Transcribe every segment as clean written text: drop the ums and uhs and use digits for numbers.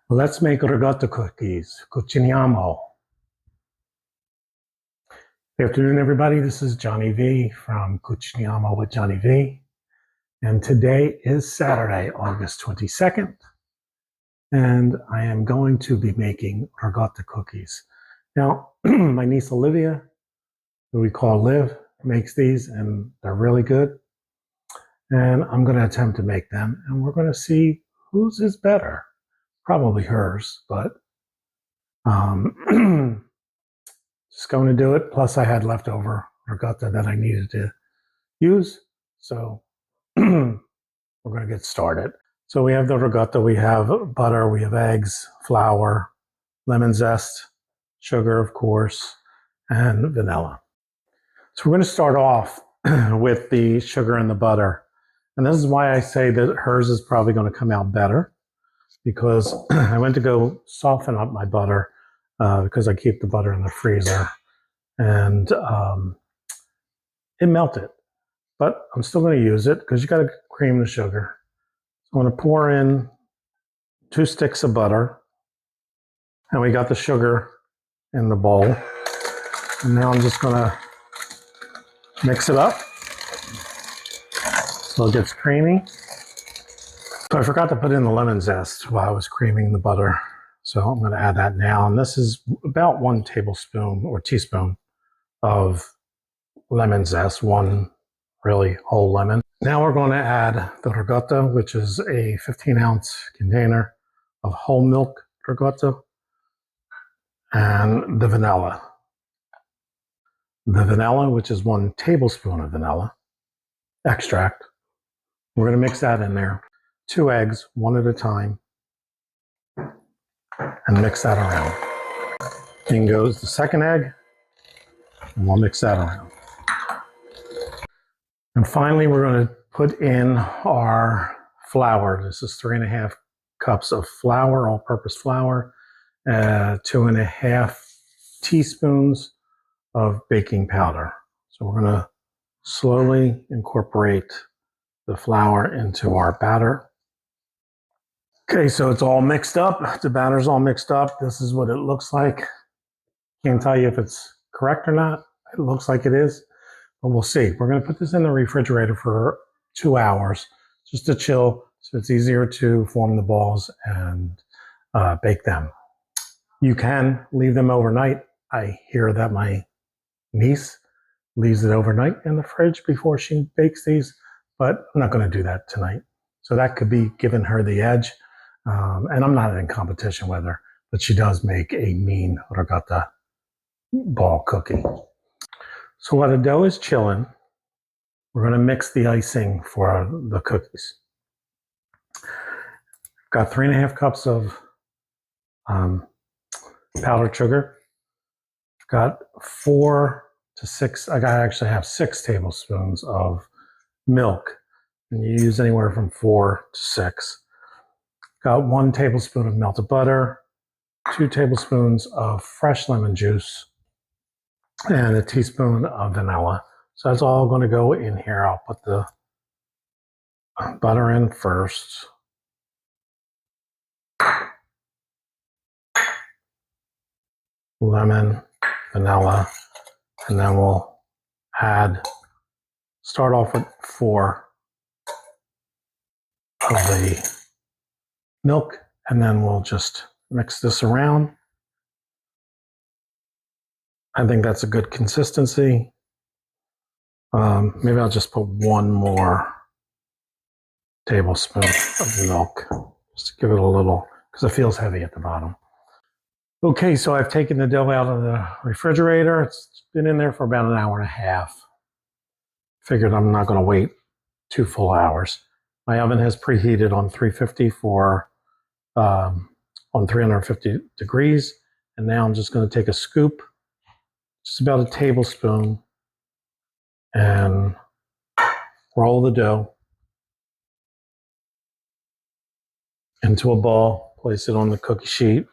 Let's make ricotta cookies. Cuciniamo. Good afternoon, everybody. This is Johnny V from Cuciniamo with Johnny V. And today is Saturday, August 22nd. And I am going to be making ricotta cookies. Now, my niece Olivia, who we call Liv, makes these, and they're really good. And I'm going to attempt to make them, and we're going to see whose is better. Probably hers, but just going to do it. Plus, I had leftover ricotta that I needed to use. So we're going to get started. So we have the ricotta, we have butter, we have eggs, flour, lemon zest, sugar, of course, and vanilla. So we're going to start off with the sugar and the butter. And this is why I say that hers is probably going to come out better, because I went to go soften up my butter because I keep the butter in the freezer, and it melted. But I'm still going to use it because you got to cream the sugar. So I'm going to pour in 2 sticks of butter, and we got the sugar in the bowl. And now I'm just going to mix it up so it gets creamy. So I forgot to put in the lemon zest while I was creaming the butter. So I'm going to add that now. And this is about 1 tablespoon or teaspoon of lemon zest, 1 really whole lemon. Now we're going to add the ricotta, which is a 15-ounce container of whole milk ricotta, and the vanilla. The vanilla, which is 1 tablespoon of vanilla extract. We're going to mix that in there. 2 eggs, 1 at a time, and mix that around. In goes the 2nd egg, and we'll mix that around. And finally, we're going to put in our flour. This is 3.5 cups of flour, all-purpose flour, 2.5 teaspoons of baking powder. So we're going to slowly incorporate the flour into our batter. Okay, so it's all mixed up. The batter's all mixed up. This is what it looks like. Can't tell you if it's correct or not. It looks like it is, but we'll see. We're going to put this in the refrigerator for 2 hours just to chill, so it's easier to form the balls and bake them. You can leave them overnight. I hear that my niece leaves it overnight in the fridge before she bakes these, but I'm not going to do that tonight. So that could be giving her the edge. And I'm not in competition with her, but she does make a mean ricotta ball cookie. So while the dough is chilling, we're going to mix the icing for the cookies. Got 3.5 cups of powdered sugar. Got 4 to 6, I actually have 6 tablespoons of milk. And you use anywhere from 4 to 6. Got 1 tablespoon of melted butter, 2 tablespoons of fresh lemon juice, and a teaspoon of vanilla. So that's all going to go in here. I'll put the butter in first. Lemon, vanilla, and then we'll start off with 4 of the milk, and then we'll just mix this around. I think that's a good consistency. Maybe I'll just put 1 more tablespoon of milk, just to give it a little, because it feels heavy at the bottom. Okay, so I've taken the dough out of the refrigerator. It's been in there for about 1.5 hours. Figured I'm not going to wait 2 full hours. My oven has preheated on 350 on 350 degrees. And now I'm just going to take a scoop, just about a tablespoon, and roll the dough into a ball, place it on the cookie sheet.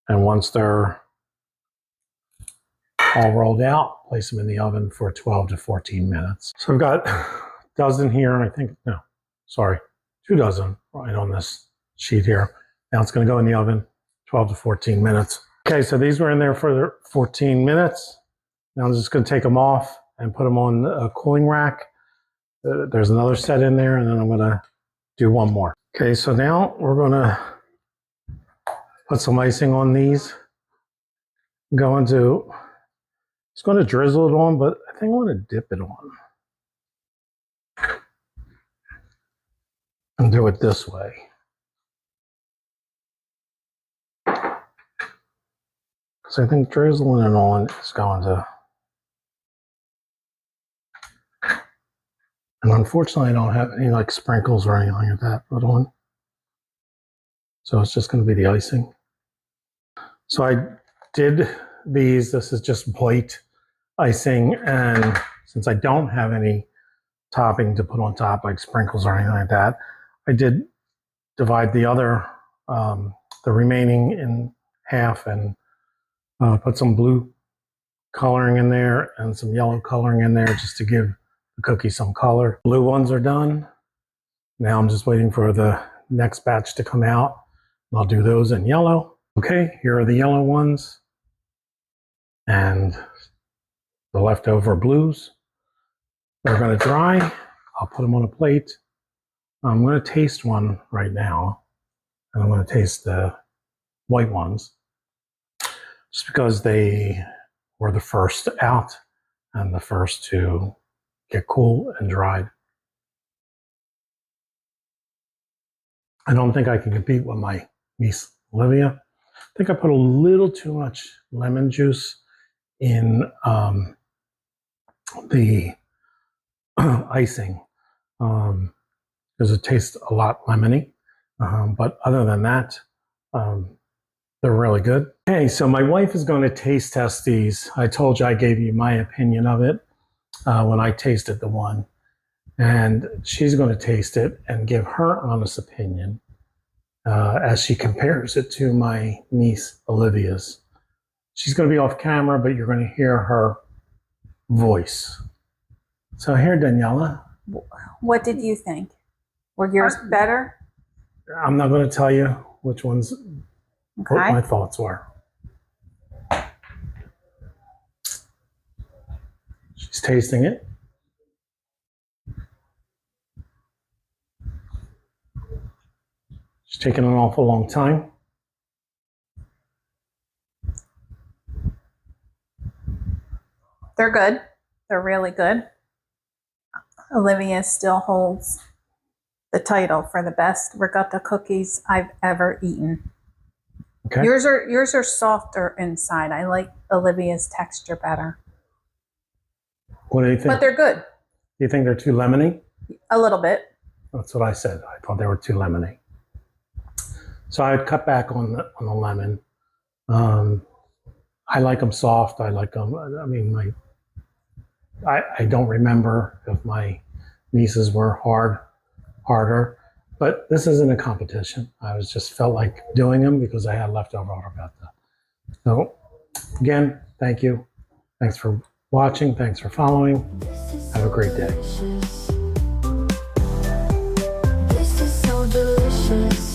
And once they're all rolled out, place them in the oven for 12 to 14 minutes. So I've got a dozen here, and 2 dozen right on this sheet here. Now it's going to go in the oven 12 to 14 minutes. Okay, so these were in there for 14 minutes. Now I'm just going to take them off and put them on a cooling rack. There's another set in there, and then I'm going to do one more. Okay, so now we're going to put some icing on these. Just going to drizzle it on, but I think I want to dip it on. And do it this way. Because I think drizzling it on is going to... And unfortunately, I don't have any like sprinkles or anything like that put on. So it's just going to be the icing. So I did these. This is just white icing. And since I don't have any topping to put on top, like sprinkles or anything like that, I did divide the other, the remaining in half and put some blue coloring in there and some yellow coloring in there just to give the cookie some color. Blue ones are done. Now I'm just waiting for the next batch to come out. I'll do those in yellow. Okay, here are the yellow ones and the leftover blues. They're going to dry. I'll put them on a plate. I'm going to taste one right now, and I'm going to taste the white ones just because they were the first out and the first to get cool and dried. I don't think I can compete with my niece Olivia. I think I put a little too much lemon juice in the icing because it tastes a lot lemony. But other than that, they're really good. Okay, so my wife is going to taste test these. I told you I gave you my opinion of it when I tasted the one. And she's going to taste it and give her honest opinion as she compares it to my niece Olivia's. She's going to be off camera, but you're going to hear her voice. So here, Daniela. What did you think? Were yours better? I'm not going to tell you which ones, what my thoughts were. She's tasting it. It's taken an awful long time. They're good. They're really good. Olivia still holds the title for the best ricotta cookies I've ever eaten. Okay. Yours are softer inside. I like Olivia's texture better. What do you think? But they're good. Do you think they're too lemony? A little bit. That's what I said. I thought they were too lemony. So I would cut back on the lemon. I like them soft. I like them. I mean, I don't remember if my nieces were harder, but this isn't a competition. I just felt like doing them because I had leftover ricotta. So again, thank you. Thanks for watching. Thanks for following. Have a great day. This is so delicious.